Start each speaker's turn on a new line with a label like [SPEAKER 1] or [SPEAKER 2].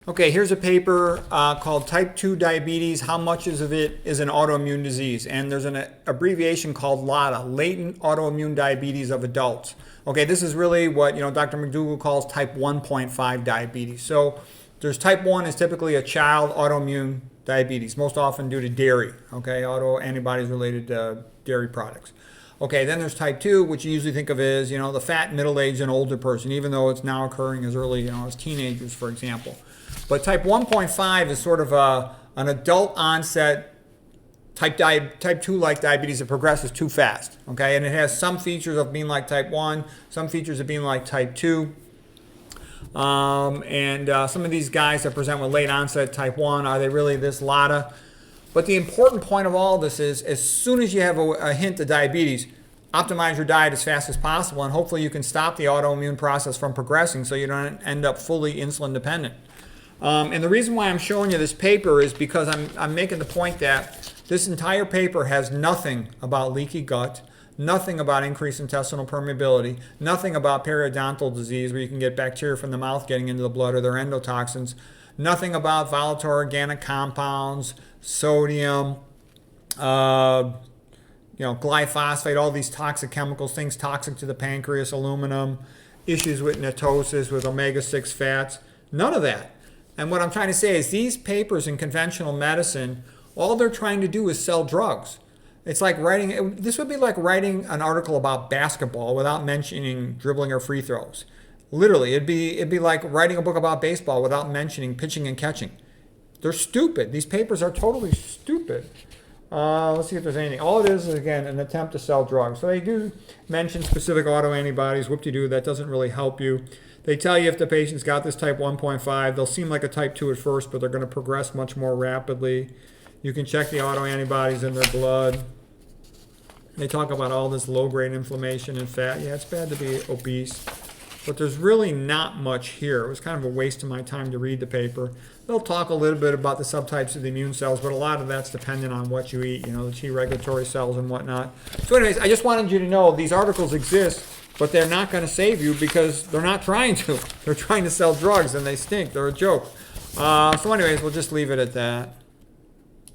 [SPEAKER 1] Okay, here's a paper called Type 2 Diabetes, how much of it is an autoimmune disease? And there's an abbreviation called LADA, Latent Autoimmune Diabetes of Adults. Okay, this is really what Dr. McDougall calls type 1.5 diabetes. So there's type 1 is typically a child autoimmune diabetes, most often due to dairy, okay, autoantibodies related to dairy products. Okay, then there's type 2, which you usually think of as, the fat, middle-aged, and older person, even though it's now occurring as early, as teenagers, for example. But type 1.5 is sort of an adult onset type 2-like diabetes that progresses too fast, okay? And it has some features of being like type 1, some features of being like type 2. Some of these guys that present with late onset type 1, are they really this LADA? But the important point of all this is, as soon as you have a hint of diabetes, optimize your diet as fast as possible, and hopefully you can stop the autoimmune process from progressing so you don't end up fully insulin dependent. And the reason why I'm showing you this paper is because I'm making the point that this entire paper has nothing about leaky gut, nothing about increased intestinal permeability, nothing about periodontal disease where you can get bacteria from the mouth getting into the blood or their endotoxins, nothing about volatile organic compounds, sodium, glyphosate, all these toxic chemicals, things toxic to the pancreas, aluminum, issues with netosis, with omega-6 fats, none of that. And what I'm trying to say is these papers in conventional medicine, all they're trying to do is sell drugs. It's like this would be like writing an article about basketball without mentioning dribbling or free throws. Literally, it'd be like writing a book about baseball without mentioning pitching and catching. They're stupid. These papers are totally stupid. Let's see if there's anything. All it is, again, an attempt to sell drugs. So they do mention specific autoantibodies. Whoop-de-doo, that doesn't really help you. They tell you if the patient's got this type 1.5, they'll seem like a type 2 at first, but they're going to progress much more rapidly. You can check the autoantibodies in their blood. They talk about all this low-grade inflammation and fat. Yeah, it's bad to be obese, but there's really not much here. It was kind of a waste of my time to read the paper. They'll talk a little bit about the subtypes of the immune cells, but a lot of that's dependent on what you eat, the T regulatory cells and whatnot. So anyways, I just wanted you to know these articles exist, but they're not going to save you because they're not trying to. They're trying to sell drugs and they stink. They're a joke. So anyways, we'll just leave it at that.